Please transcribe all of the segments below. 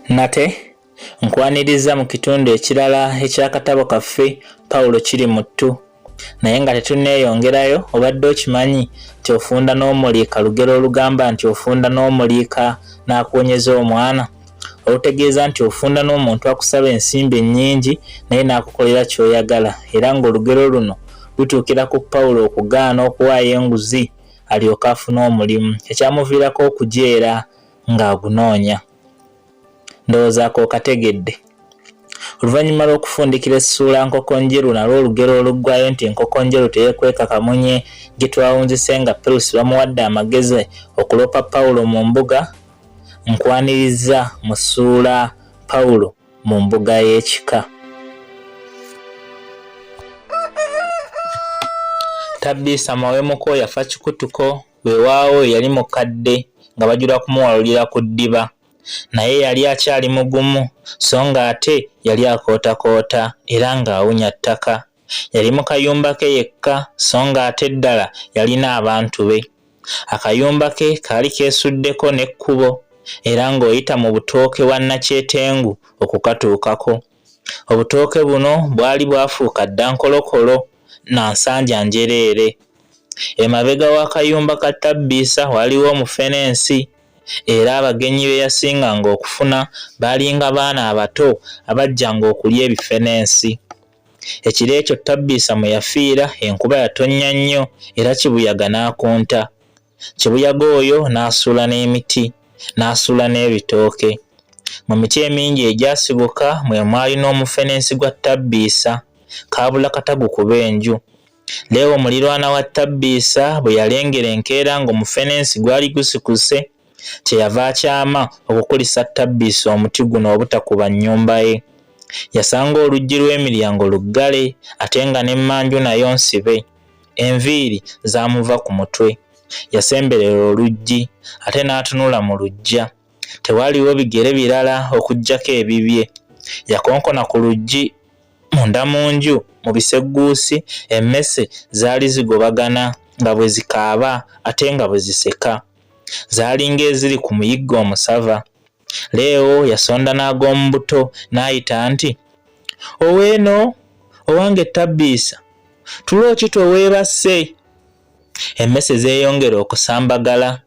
Nate nkwaniriza mu kitundu ekirala eky'akatabo kaffe Pawulo Kirimuttu naye nga tetunneeyongerayo obadde okimanyi nti ofunda n'omuliika lugero olugamba nti ofunda n'omuliika n'akuwonyeza omwana olutegeeza nti ofunda n'omuntu akusaba ensimbi ennyingi naye n'akukolera ky'oyagala era ng'olugero luno lutuukira ku Pawulo okugaana okuwaayo enguzi alyoke afune omulimu ekyamuviirako okujeera ng'agunoonya. Ndowoozaako okategedde. Oluvannyuma lw'okufundikira essuula nkoko njeru nalwo olugero oluggwayo nti enkoko njeru teyeekweka kamunye gye twawunzise nga Perusi bamuwadde amagezi okulopa Pawulo mu mbuga, nkwaniriza mu ssuula Pawulo mu mbuga y'ekika. Tabbiisa mawemuko yafa kikutuko weewaawo yali mukadde nga bajula kumuwalulira ku ddiba. Naye yali akyali mugumu so nga ate yali akootakoota era ng'awunya ttaka. Yali mu kayumba ke yekka so nga ate ddala yalina abantu be. Akayumba ke kaali keesuddeko n'ekkubo era ng'oyita mu butooke bwa Nakyetengu okukatuukako. Obutooke buno bwali bwafuuka dda nkolokolo na nsanja njereere. Emabega w'akayumba ka Tabbiisa waliwo omufenensi era abagenyi be yasinganga okufuna baalinga baana abato abajjanga okulya ebifenensi. Ekiro ekyo Tabbiisa mwe yafiira enkuba yatonnya nnyo era kibuyaga n'akunta. Kibuyaga oyo n'asuula n'emiti n'asuula n'ebitooke. Mu miti emingi egyasibuka mwe mwali n'omufenensi gwa Tabbiisa kaabula katagu kuba enju. Leewo muliraana wa Tabbiisa bwe yalengera enkeera ng'omufenensi gwali gusikuse kyeyava akyama okukulisa Tabbiisa omuti guno obutakuba nnyumba ye. Yasanga oluggi lw'emiryango luggale ate nga n'emmanju nayo nsibe. Enviiri zaamuva ku mutwe. Yasemberera oluggi ate n'atunula mu luggya. Tewaaliwo bigere birala okuggyako ebibye. Yakonkona ku luggi. Munda mu nju mu bisegguusi emmese zaali zigobagana nga bwe zikaaba ate nga bwe ziseka. Zaalinga eziri ku muyiggo omusava. Leewo yasonda n'ag'omu buto n'ayita nti, "Oweeno, owange Tabbiisa, tulo ki toweebase?" Emmese zeeyongera okusambagala.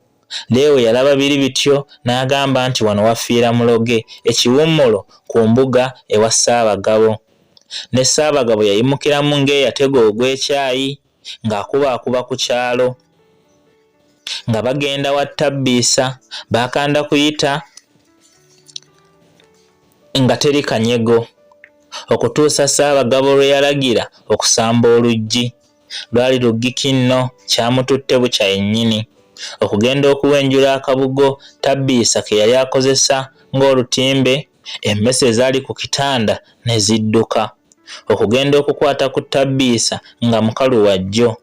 Leewo yalaba biri bityo n'agamba nti wano wafiira muloge ekiwummulo ku mbuga ewa Ssaabagabo. Ne Ssaabagabo yayimukiramu ng'eyatega ogw'ekyayi ng'akubaakuba ku kyalo. Nga bagenda wa Tabbiisa baakanda kuyita nga teri kanyego okutuusa Ssaabagabo lwe yalagira okusamba oluggi. Lwali luggi nno kyamututte bukya yennyini. Okugenda okuwenjula akabugo Tabbiisa ke yali akozesa ng'olutimbe, emmese ezaali ku kitanda ne zidduka. Okugenda okukwata ku Tabbiisa nga mukalu wa jjo.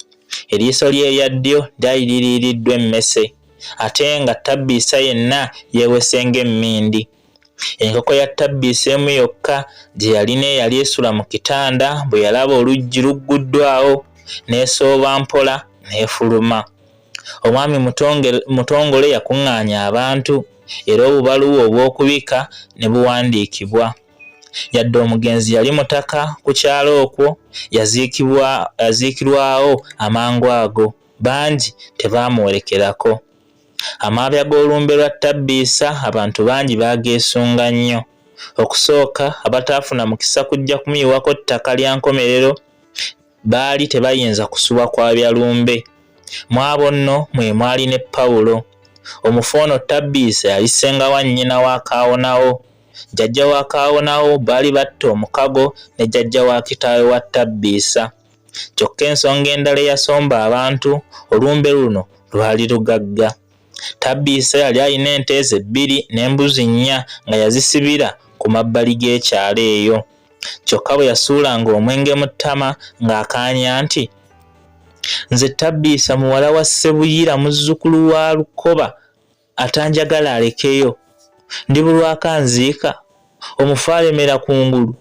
Eriiso lye erya ddyo lyali liriiriddwa emmese ate nga Tabbiisa yenna yeewese ng'emmindi. Enkoko ya Tabbiisa emu yokka gye yalina eyali esula mu kitanda bwe yalaba oluggi lugguddwawo n'esooba mpola n'efuluma. Omwami mutongole yakuŋŋaanya abantu era obubaluwa obw'okubika ne buwandiikibwa. Yadde omugenzi yali mutaka ku kyalo okwo yaziikirwawo amangu ago, bangi tebaamuwerekerako. Amaabya g'olumbe lwa Tabbiisa abantu bangi baageesunga nnyo. Okusooka abataafuna mukisa kujja kumuyiwako ttaka lya nkomerero baali tebayinza kusuba kwa byalumbe. Mu abo nno mwe mwali ne Pawulo. Omufu ono Tabbiisa yali ssenga wa nnyina wa Kaawonawo. Jjajja wa Kaawonawo baali batta omukago ne jjajja wa kitaawe wa Tabbiisa. Kyokka ensonga endala eyasomba abantu olumbe luno lwali lugagga. Tabbiisa yali alina ente ze 2 n'embuzi 4 nga yazisibira ku mabbali g'ekyalo eyo. Kyokka bwe yasuulanga omwenge mu ttama ng'akaanya nti, "Nze Tabbiisa muwala wa Ssebuyira muzzukulu wa Lukoba atanjagala alekeyo. Ndi bulwaka nziika, omufu alemera kungulu.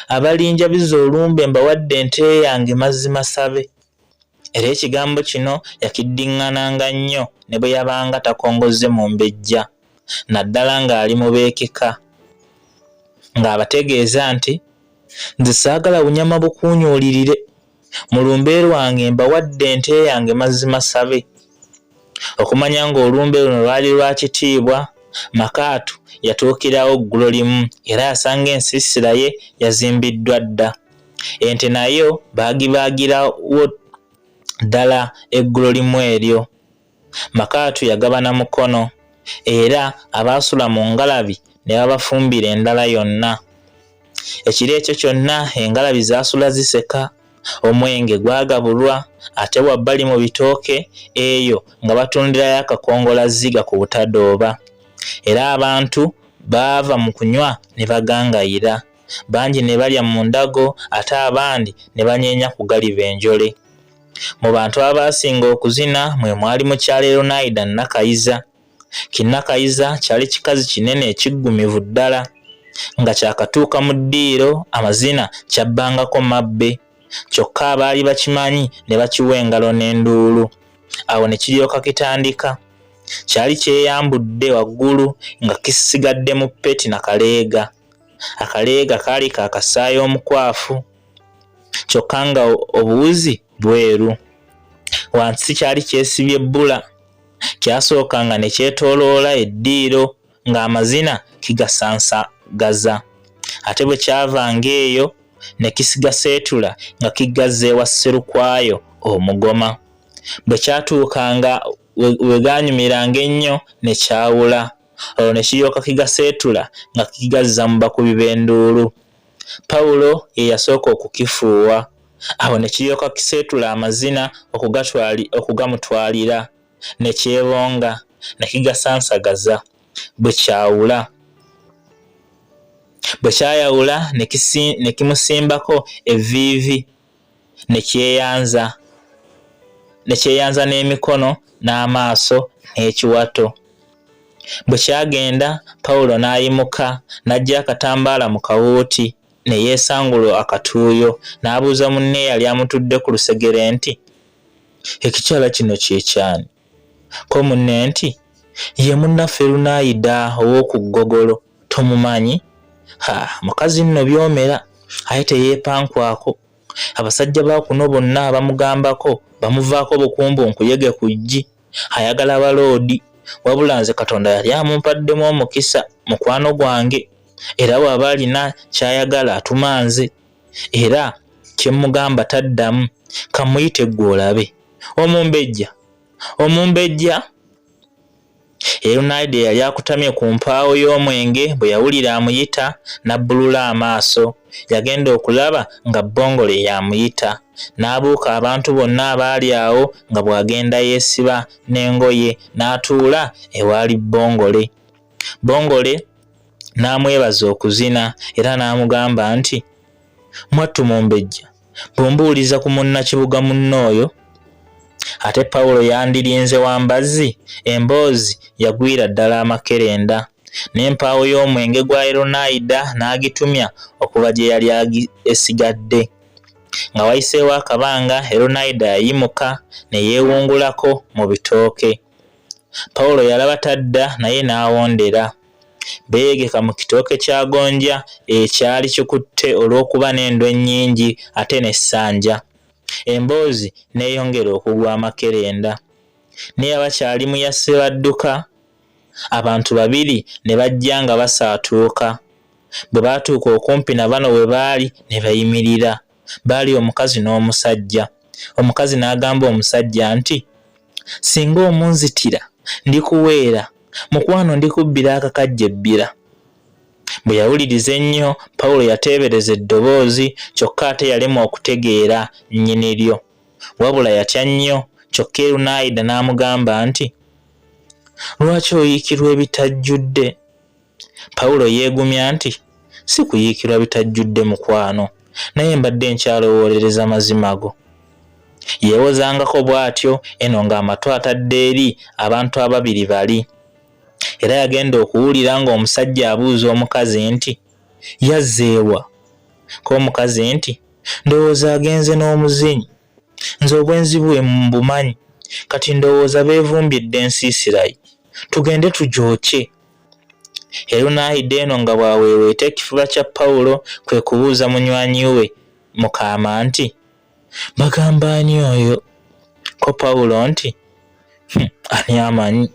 Abalinjabiza olumbe mbawadde ente yange mazima sabe." Era ekigambo kino yakiddiŋŋananga nnyo ne bwe yabanga takongozze mu mbejja, naddala ng'ali mu beekeka. ng'abategeeza nti nze saagala bunyama bukuunyuulirire, mu lumbe lwange mbawadde ente yange mazima sabe. Okumanya ng'olumbe luno lwali lwa kitiibwa, Makaatu yatuukirawo eggulo limu era yasanga ensiisira ye yazimbiddwa dda. Ente nayo baagibaagirawo ddala eggulo limu eryo. Makaatu yagabana mukono era abaasula mu ngalabi ne babafumbira endala yonna. Ekiro ekyo kyonna engalabi zaasula ziseka, omwenge gwagabulwa, ate wabbali mu bitooke eyo nga batundirayo akakongola ziga ku butadooba. Era abantu baava mu kunywa ne bagangayira, bangi ne balya mu ndago ate abandi ne banyeenya ku galiba enjole. Mu bantu abaasinga okuzina mwe mwali mukyala Eronaida Nakayiza. Kinnakayiza kyali kikazi kinene ekiggumivu ddala, nga kyakatuuka mu ddiiro amazina kyabbangako mabbe, kyokka abaali bakimanyi ne bakiwa engalo n'enduulu. Awo ne kiryoka kitandika. Kyali kyeyambudde waggulu nga kisigadde mu ppeti na kaleega. Akaleega kaali ka kasaayi omukwafu, kyokka nga obuwuzi bweru. Wansi kyali kyesibye bbula. Kyasookanga ne kyetooloola eddiiro ng'amazina kigasansagaza. Ate bwe kyavanga eyo ne kisigaseetula nga kigazza ewa sserukwayo omugoma. Bwe kyatuukanga we gaanyumiranga ennyo ne kyawula. Olwo ne kiryoka kigaseetula nga kigazza mu bakubi b'enduulu. Pawulo ye yasooka okukifuuwa. Awo ne kiryoka kiseetula amazina okugamutwalira, ne kyebonga ne kigasansagaza. Bwe kyayawula ne kimusimbako evviivi ne kyeyanza n'emikono n'amaaso n'ekiwato. Bwe kyagenda Pawulo n'ayimuka n'aggya akatambaala mu kawuuti ne yeesangula akatuuyo n'abuuza munne yali amutudde ku lusegere nti, ekikyala kino kyekyani? Ko munne nti, ye munnaffe Erunaida ow'oku ggogolo, tomumanyi? Mukazi nno byomera, aye teyeepankwako. Abasajja ba kuno bonna abamugambako bamuvaako bukumbu nkuyege ku ggi, ayagala baloodi, wabula nze Katonda yali amumpaddemu omukisa mukwano gwange, era bw'aba alina ky'ayagala atuma nze, era kye mugamba taddamu. Kamuyite ggwe olabe. Omumbejja. Erunaida yali akutamye ku mpaawo y'omwenge bwe yawulira amuyita n'abbulula amaaso. Yagenda okulaba nga Bbongole yamuyita. N'abuuka abantu bonna abaali awo nga bw'agenda yeesiba n'engoye n'atuula ewaali Bbongole. Bbongole n'amwebaza okuzina era n'amugamba nti, mwattu Mumbejja, bw'ombuuliza ku munnakibuga munnooyo. Ate Pawulo yandirinze wambazzi, emboozi yagwira ddala amakerenda. N'empaawo y'omwenge gwa Eronaida n'agitumya okuva gye yali esigadde. Nga wayiseewo akabanga Eronaida yayimuka ne yeewungulako mu bitooke. Pawulo yalaba tadda naye n'awondera. Beeyegeka mu kitooke kya gonja ekyali kikutte olw'okuba n'endwa ennyingi ate n'essanja. Emboozi n'eyongera okugwa amakerenda. Naye abakyali mu yasse badduka. Abantu babiri ne bajja nga basaatuuka. Bwe baatuuka okumpi na bano we baali ne bayimirira. Baali omukazi n'omusajja. Omukazi n'agamba omusajja nti, singa omunzitira ndikuweera, mukwano ndikubbira akakajja ebbira. Bwe yawuliriza ennyo Pawulo yateebereza eddoboozi, kyokka ate yalemwa okutegeera nnyiniryo. Wabula yatya nnyo, kyokka Erunaida n'amugamba nti, lwaki oyiikirwa ebitajjudde? Pawulo yeegumya nti, si kuyiikirwa bitajjudde mukwano, naye mbadde nkyalowoolereza mazima go. Yeewozangako bw'atyo eno ng'amatu atadde eri abantu ababiri bali. Era yagenda okuwulira ng'omusajja abuuza omukazi nti, yazzeewa? Ko omukazi nti, ndowooza agenze n'omuzinyi. Nze obwenzi bwe mbumanyi, kati ndowooza beevumbyedde ensiisira ye. Tugende tugyokye. Era n'ayidde eno nga bw'aweeweeta ekifuba kya Pawulo kwe kubuuza munywanyi we Mukama nti, bagamba ani oyo? Ko Pawulo nti, ani amanyi?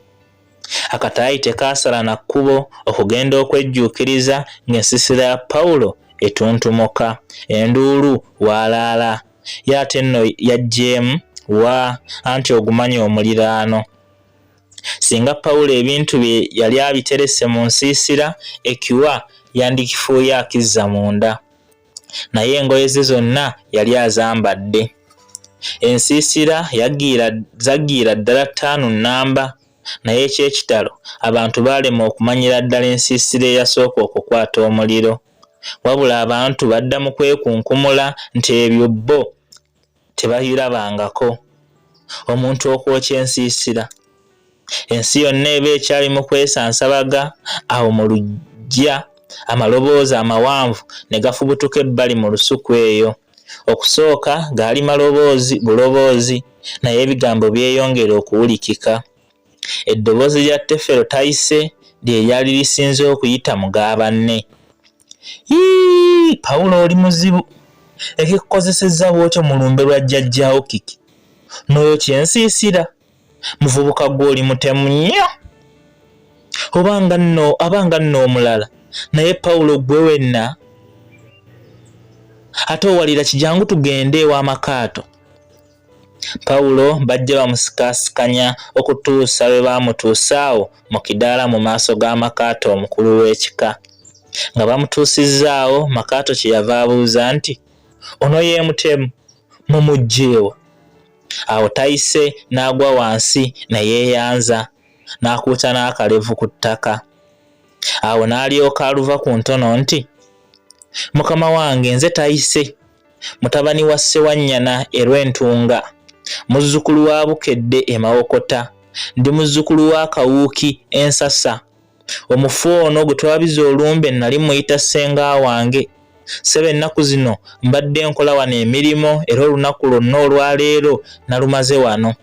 Akataayi tekaasala na kkubo okugenda okwejjuukiriza ng'ensiisira ya Pawulo etuntumuka, enduulu waalaala. Ye ate nno yaggyeemu wa anti ogumanyi omuliraano. Singa Pawulo ebintu bye yali abiterese mu nsiisira, ekiwa yandikifuuye akizza munda. Naye engoye ze zonna yali azambadde. Ensiisira zaggiira ddala 5 nnamba, naye ekyekitalo abantu baalema okumanyira ddala ensiisira eyasooka okukwata omuliro. Wabula abantu badda mu kwekunkumula nti ebyo bo tebabirabangako. Omuntu okwokya ensiisira. Ensi yonna eba ekyali mu kwesansabaga, awo mu luggya amaloboozi amawanvu ne gafubutuka ebbali mu lusuku eyo. Okusooka gaali maloboozi buloboozi, naye ebigambo byeyongera okuwulikika. Eddoboozi lya Tefero Tayise lye lyali lisinze okuyita mu ga banne. Pawulo oli muzibu. Ekikukozesezza bw'otyo mu lumbe lwa jjajjaawo kiki? N'oyokya ensiisira. Muvubuka gw'oli mutemu nnyo. Abanga nno omulala. Naye Pawulo gwe wenna. Ate owalira kijangu tugende ew'amakaato. Pawulo bajja bamusikaasikanya okutuusa lwe baamutuusa awo mu kidaala mu maaso g'amakaato omukulu w'ekika. Nga bamutuusizzaawo, Makaato kyeyava abuuza nti, ono ye mutemu, mumuggyeewa? Awo Tayise n'agwa wansi neyeeyanza, n'akuuta n'akalevu ku ttaka. Awo n'alyoka aluva ku ntono nti, mukama wange, nze Tayise, mutabani wa Ssewannyana Erw'entunga, muzzukulu wa Bukedde Emawokota, ndi muzzukulu wa Kawuuki Ensasa. Omufu ono gwe twabiza olumbe nali muyita ssenga wange. Sebe ennaku zino mbadde nkola wano emirimu, era olunaku lwonna olwaleero nalumaze wano.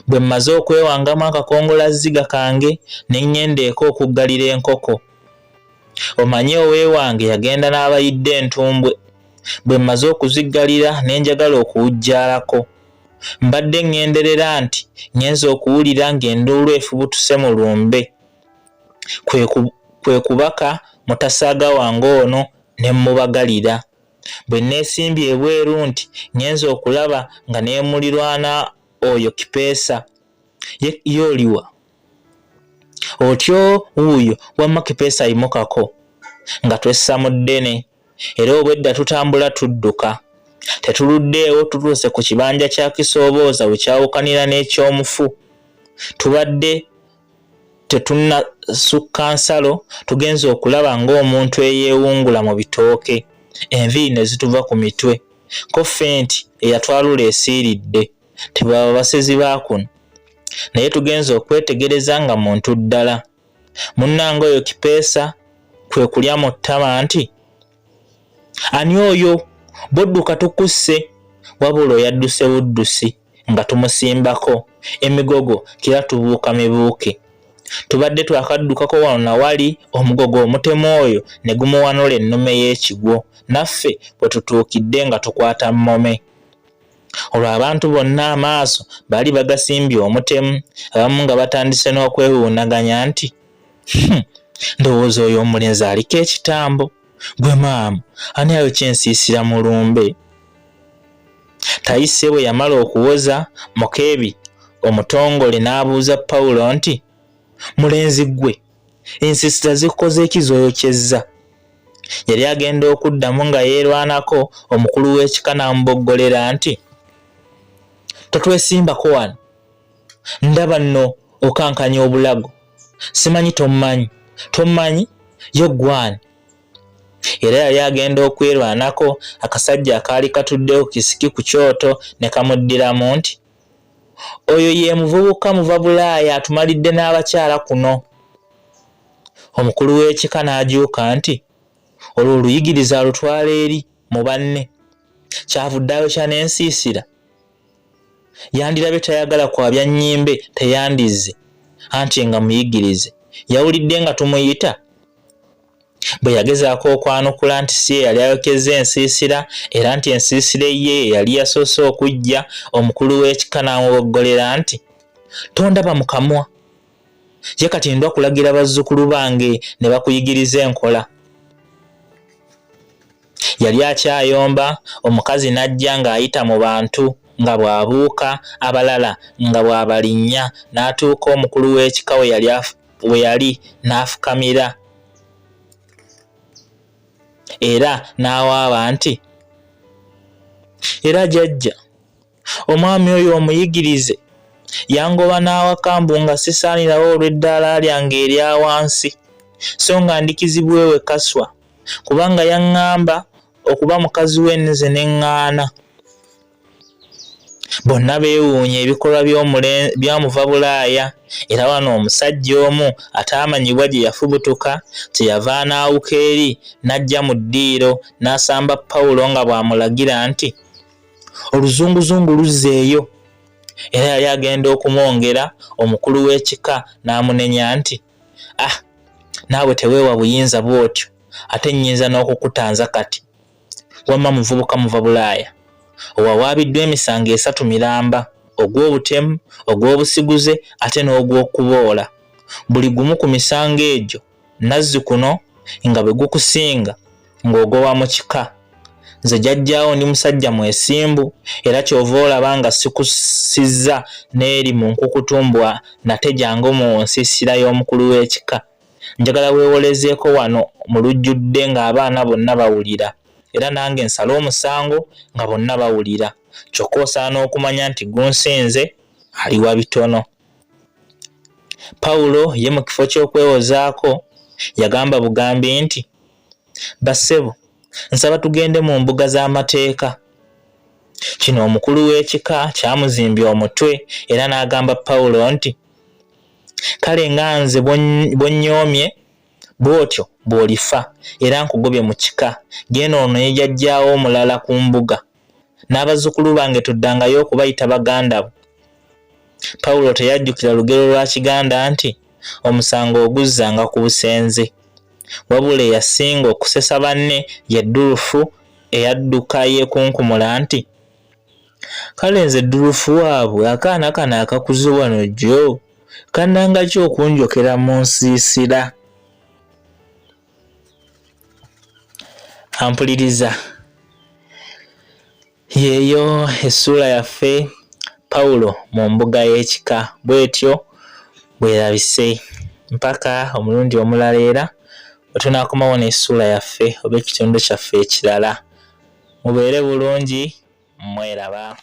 Bwe mmaze okwewangamu akakongolazziga kange ne ŋŋendeeko okuggalira enkoko. Omanyi oweewange yagenda n'abayidde entumbwe. Bwe mmaze okuziggalira ne njagala okuwujjaalako. Mbadde ŋŋenderera nti ngenze okuwulira ng'enduulu efubutuse mu lumbe. Kwe kubaka mutasaaga wange ono ne mubagalira. Bwe neesimbye ebweru nti ngenze okulaba nga ne mulirwana oyo Kipeesa. Ye oliwa? Otyo wuuyo wamma Kipeesa ayimukako. Nga twessa mu ddene, era obwedda tutambula tudduka. Tetuluddeewo tutuuse ku kibanja kya Kisoobooza we kyawukanira n'ekyomufu. Tubadde tetunnasukka nsalo, tugenze okulaba ng'omuntu eyeewungula mu bitooke, enviiri ne zituva ku mitwe. Ko fenti eyatwalula esiiridde, tebaba basezi ba kuno. Naye tugenze okwetegereza nga muntu ddala. Munnange oyo Kipeesa kwe kulya mu ttama nti, ani oyo? Bodduka tukusse. Wabula oyadduse buddusi nga tumusimbako emigogo kira tubuuka mibuuke. Tubadde twakaddukako wano nawali omugogo omutemu oyo ne gumuwanula ennume y'ekigwo, naffe bwe tutuukidde nga tukwata mmome. Olwo abantu bonna amaaso baali bagasimbye omutemu, abamu nga batandise n'okwewuunaganya nti, ndowooza oyo omulenzi aliko ekitambo. Gwe maama, ani ayokya ensiisira mu lumbe? Tayise bwe yamala okuwoza, Mukeebi omutongole n'abuuza Pawulo nti, mulenzi gwe, ensiisira zikukoze eki z'oyokyezza? Yali agenda okuddamu nga yeerwanako, omukulu w'ekika n'amuboggolera nti, totwesimbako wano. Ndaba nno okankanya obulago. Simanyi tommanyi ye gwani? Era yali agenda okwerwanako, akasajja akaali katudde ku kisiki ku kyoto ne kamuddiramu nti, oyo ye muvubuka muva Bulaaya atumalidde n'abakyala kuno. Omukulu w'ekika n'ajuuka nti, olwo oluyigiriza alutwala eri mu banne. Kyavudde ayokya n'ensiisira. Yandirabe tayagala kwabya nnyimbe teyandizze, anti nga muyigirize. Yawulidde nga tumuyita bwe yagezaako okwanukula nti si ye yali ayokeza ensiisira era nti ensiisira ye yali yasoose okujja, omukulu w'ekika n'amuboggolera nti, tondaba mu kamwa, ye kati ndwa kulagira bazzukulu bange ne bakuyigiriza enkola. Yali akyayomba, omukazi n'ajja ng'ayita mu bantu nga bw'abuuka, abalala nga bw'abalinnya, n'atuuka omukulu w'ekika we yali n'afukamira era n'awaaba nti, era jjajja, omwami oyo omuyigirize yangoba n'awaka mbu nga sisaanirawo olw'eddaala lyange erya wansi, so nga ndikizibwewe kaswa, kubanga yaŋŋamba okuba mukazi w'ennize n'eŋŋaana. Bonna beewuunya ebikolwa byamuva Bulaaya, era wano omusajja omu ataamanyibwa gye yafubutuka kyeyava n'awuka eri n'ajja mu ddiiro n'asamba Pawulo nga bw'amulagira nti, oluzunguzungu luzzeeyo. Era yali agenda okumwongera, omukulu w'ekika n'amunenya nti, naawe teweewa buyinza bw'otyo, ate nnyinza n'okukutanza kati. Wamma muvubuka muva Bulaaya, owawaabiddwa emisango 3 miramba, ogw'obutemu, ogw'obusiguze ate n'ogw'okuboola. Buli gumu ku misango egyo Nazzikuno nga bwe gukusinga ng'ogoba mu kika. Nze jjajjaawo ndi musajja mwesimbu, era ky'ova olaba nga sikusizza n'eri mu nkukutumbwa nate jangu mu nsiisira y'omukulu w'ekika. Njagala weewolezeeko wano mu lujjudde ng'abaana bonna bawulira, era nange nsala omusango nga bonna bawulira. Kyokka osaana okumanya nti gunsinze ali wa bitono. Pawulo ye mu kifo ky'okwewozaako yagamba bugambi nti, bassebo, nsaba tugende mu mbuga z'amateeka. Kino omukulu w'ekika kyamuzimbya omutwe era n'agamba Pawulo nti, kale nga nze bw'onnyoomye bw'otyo bw'olifa era nkugobye mu kika, genda onoonye jjajjaawo omulala ku mbuga, n'abazzukulu bange tuddangayo okubayita baganda bo. Pawulo teyajjukira lugero lwa Kiganda nti omusango oguzzanga ku busenze, wabula eyasinga okusesa banne ye Durufu eyadduka yeekunkumula nti, kale nze Durufu waabwe akaana kano akakuze wano jjo kannanga ki okunjokera mu nsiisira. Ampuliriza, yeeyo essuula yaffe Pawulo mu mbuga y'ekika, bw'etyo bwerabise. Mpaka omulundi omulala era bwe tunaakomawo n'essuula yaffe oba ekitundu kyaffe ekirala. Mubeere bulungi, mweraba.